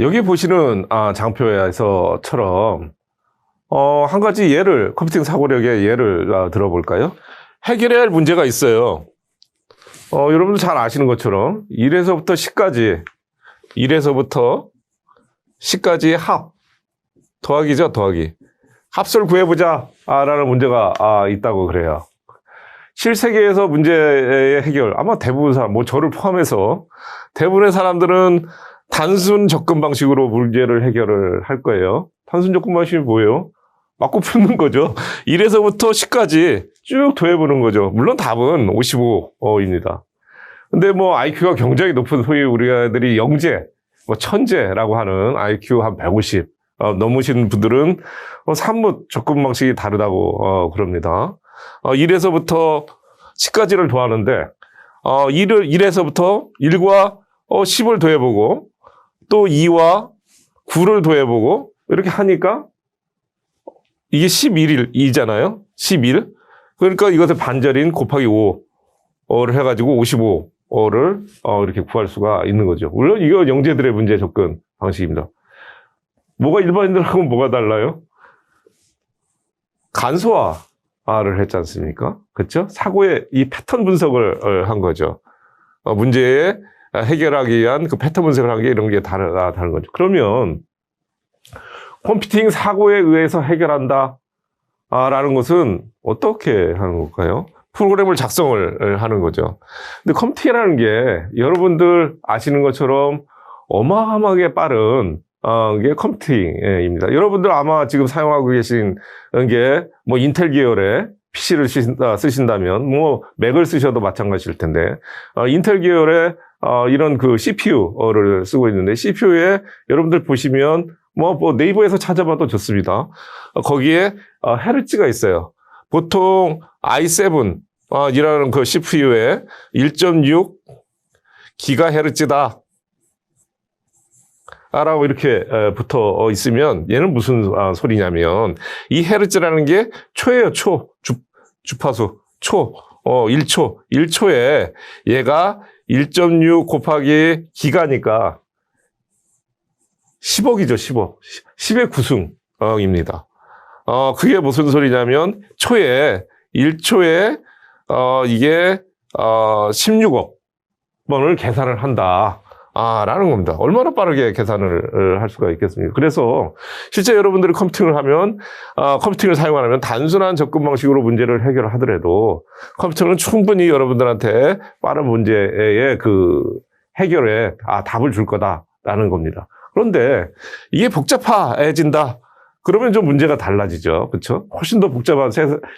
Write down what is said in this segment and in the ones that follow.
여기 보시는 장표에서처럼 한 가지 예를 컴퓨팅 사고력의 예를 들어볼까요? 해결해야 할 문제가 있어요. 여러분들 잘 아시는 것처럼 1에서부터 10까지 1에서부터 10까지의 합 더하기죠. 더하기 합수를 구해보자 라는 문제가 있다고 그래요. 실세계에서 문제의 해결 아마 대부분 사람 뭐 저를 포함해서 대부분의 사람들은 단순 접근 방식으로 문제를 해결을 할 거예요. 단순 접근 방식이 뭐예요? 맞고 푸는 거죠. 1에서부터 10까지 쭉 더해보는 거죠. 물론 답은 55입니다. 근데 뭐 IQ가 굉장히 높은 소위 우리들이 영재, 뭐 천재라고 하는 IQ 한 150 넘으신 분들은 산무 접근 방식이 다르다고 그럽니다. 1에서부터 10까지를 더하는데 1에서부터 1과 10을 더해보고 또 2와 9를 더해보고 이렇게 하니까 이게 11이잖아요. 11. 그러니까 이것을 반절인 곱하기 5를 해가지고 55를 이렇게 구할 수가 있는 거죠. 물론 이거 영재들의 문제 접근 방식입니다. 뭐가 일반인들하고는 뭐가 달라요? 간소화를 했지 않습니까? 그렇죠? 사고의 이 패턴 분석을 한 거죠. 문제에 해결하기 위한 그 패턴 분석을 한 게 이런 게 다른 거죠. 그러면 컴퓨팅 사고에 의해서 해결한다 라는 것은 어떻게 하는 걸까요? 프로그램을 작성을 하는 거죠. 근데 컴퓨팅이라는 게 여러분들 아시는 것처럼 어마어마하게 빠른 게 컴퓨팅입니다. 여러분들 아마 지금 사용하고 계신 게 뭐 인텔 계열의 PC를 쓰신다면 뭐 맥을 쓰셔도 마찬가지일 텐데 인텔 계열의 이런 그 CPU를 쓰고 있는데 CPU에 여러분들 보시면 뭐 네이버에서 찾아봐도 좋습니다. 거기에 헤르츠가 있어요. 보통 i7 이라는 그 CPU에 1.6 기가헤르츠다 라고 이렇게 붙어 있으면 얘는 무슨 소리냐면 이 헤르츠라는 게 초예요. 주파수 1초에 얘가 1.6 곱하기 기가니까 10억이죠. 10억 10의 구승입니다. 그게 무슨 소리냐면 1초에 이게 16억 번을 계산을 한다 라는 겁니다. 얼마나 빠르게 계산을 할 수가 있겠습니까? 그래서 실제 여러분들이 컴퓨팅을 하면 컴퓨팅을 사용하면 단순한 접근 방식으로 문제를 해결하더라도 컴퓨터는 충분히 여러분들한테 빠른 문제의 그 해결에 답을 줄 거다라는 겁니다. 그런데 이게 복잡해진다. 그러면 좀 문제가 달라지죠. 그렇죠? 훨씬 더 복잡한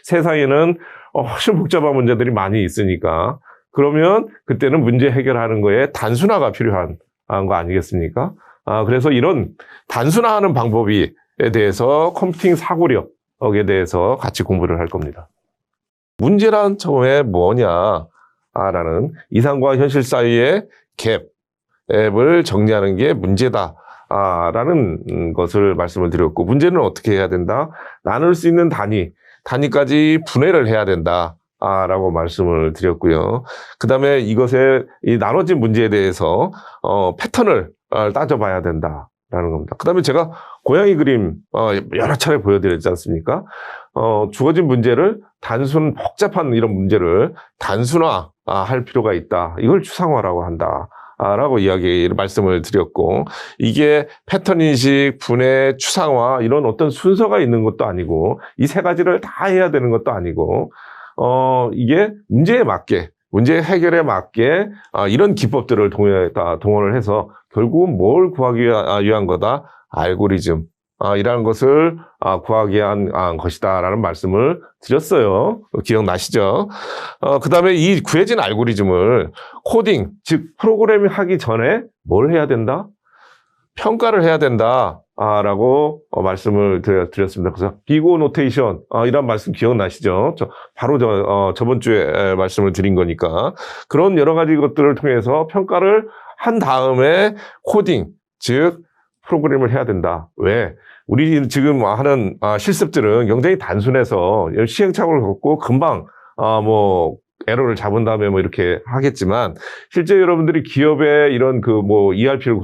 세상에는 훨씬 복잡한 문제들이 많이 있으니까 그러면 그때는 문제 해결하는 거에 단순화가 필요한 거 아니겠습니까? 그래서 이런 단순화하는 방법에 대해서 컴퓨팅 사고력에 대해서 같이 공부를 할 겁니다. 문제란 처음에 뭐냐라는 이상과 현실 사이의 갭을 정리하는 게 문제다. 라는 것을 말씀을 드렸고, 문제는 어떻게 해야 된다? 나눌 수 있는 단위까지 분해를 해야 된다. 라고 말씀을 드렸고요. 그 다음에 이것의 이 나눠진 문제에 대해서 패턴을 따져봐야 된다라는 겁니다. 그 다음에 제가 고양이 그림 여러 차례 보여드렸지 않습니까? 주어진 문제를 복잡한 이런 문제를 단순화할 필요가 있다. 이걸 추상화라고 한다. 라고 말씀을 드렸고, 이게 패턴 인식, 분해, 추상화 이런 어떤 순서가 있는 것도 아니고 이 세 가지를 다 해야 되는 것도 아니고 이게 문제 해결에 맞게 이런 기법들을 동원을 해서 결국은 뭘 구하기 위한 거다? 알고리즘 이라는 것을 구하기 위한 것이다라는 말씀을 드렸어요. 기억나시죠? 그 다음에 이 구해진 알고리즘을 코딩, 즉 프로그래밍 하기 전에 뭘 해야 된다? 평가를 해야 된다. 라고 말씀을 드렸습니다. 그래서 비고 노테이션 이런 말씀 기억나시죠? 바로 저번 주에 말씀을 드린 거니까 그런 여러 가지 것들을 통해서 평가를 한 다음에 코딩, 즉 프로그램을 해야 된다. 왜? 우리 지금 하는 실습들은 굉장히 단순해서 시행착오를 겪고 금방 에러를 잡은 다음에 뭐 이렇게 하겠지만, 실제 여러분들이 기업의 이런 그 뭐 ERP를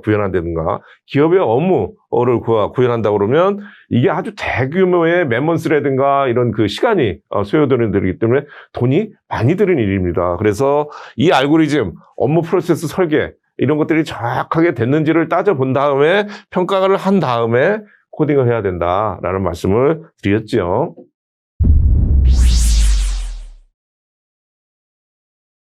구현한다든가, 기업의 업무를 구현한다고 그러면, 이게 아주 대규모의 맨먼스라든가 이런 그 시간이 소요되는 일이기 때문에 돈이 많이 드는 일입니다. 그래서 이 알고리즘, 업무 프로세스 설계, 이런 것들이 정확하게 됐는지를 따져본 다음에 평가를 한 다음에 코딩을 해야 된다라는 말씀을 드렸죠.